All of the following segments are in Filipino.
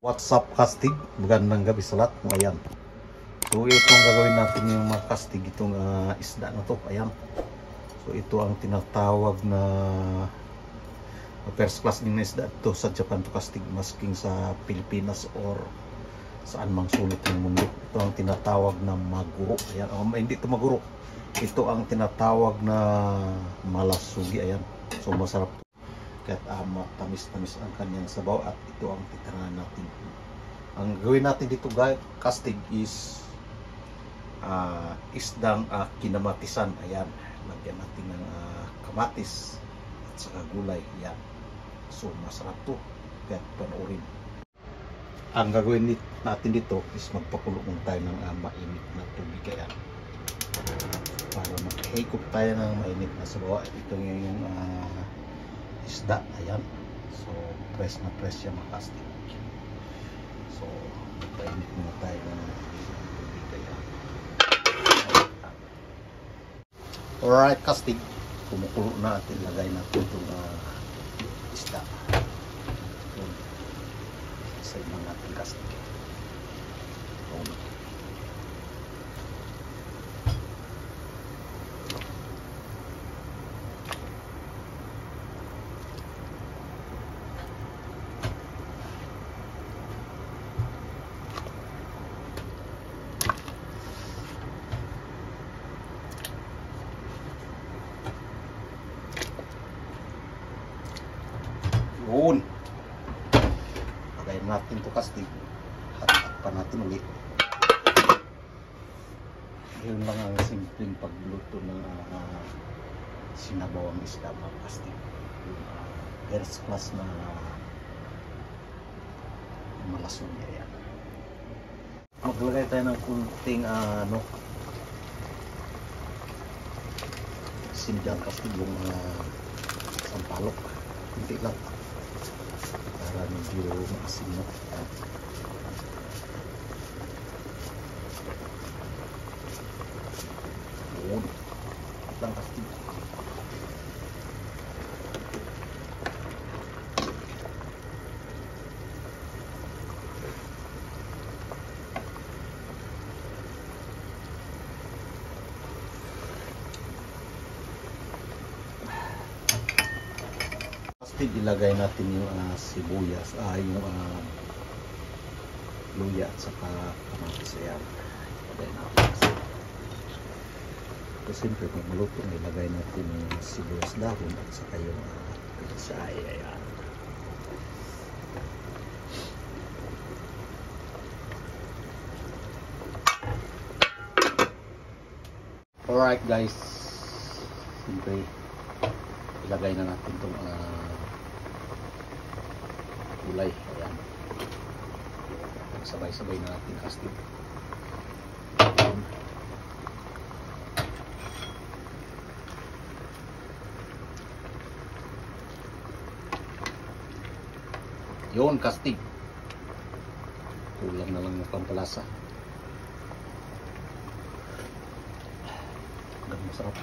What's up, kastig? Magandang gabi sa lahat. Ayan. So itong gagawin natin yung mga kastig, itong isda na to. Ayan. So ito ang tinatawag na first class din na isda ito sa Japan to kastig, masking sa Pilipinas or saan mang sulok ng mundo. Ito ang tinatawag na maguro. Ayan. Hindi ito maguro. Ito ang tinatawag na malasugi. Ayan. So masarap to. Kahit matamis-tamis ang kanyang sabaw at ito ang titirahan natin. Ang gawin natin dito guys, kastig is isdang kinamatisan. Ayan, lagyan natin ng kamatis at saka gulay. Ayan. So masarap to, kahit panoorin. Ang gagawin natin dito is magpakulo tayo ng mainit na tubig. Ayan, para maghigop tayo ng mainit na sabaw. Ito yung isda. Ayan. So press na press siya mga kastig. So magpainit muna tayo ng tubig. Ayan. Alright kastig, kumukulo na at ilagay natin itong isda. So side na natin kastig. Yun. Pagayin natin ito kastig. Hatak pa natin ulit. Yun lang ang simpleng pagluto ng sinabawang isda mga kastig. First class na malasugi. Ayan. Maglagay tayo ng kunting sindihan kastig yung sampalok. Kunti lang. Para medyo maasin na. Yun. Lang kastig. Ilagay natin yung sibuyas, yung luya at saka kamatis. Ayan. Ilagay natin. So siyempre kung maluto, ilagay natin yung sibuyas dahon at saka yung pitsay. Ayan. Alright guys, siyempre ilagay na natin itong gulay. Ayan. Sabay-sabay na natin kastig. Yun kastig. Kulang na lang ng pampalasa. Hanggang masarap.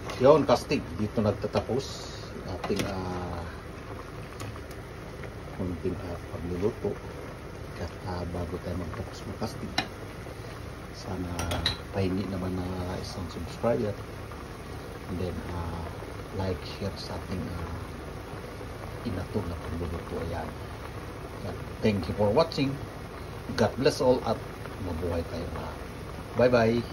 At yun kastig, dito nagtatapos ating kunting pagluluto. At bago tayo magtapos ng kastig, sana pahingi naman na isang subscriber, and then like, share sa ating inato na pagluluto. Ayan. Thank you for watching. God bless all at mabuhay tayo. Bye bye.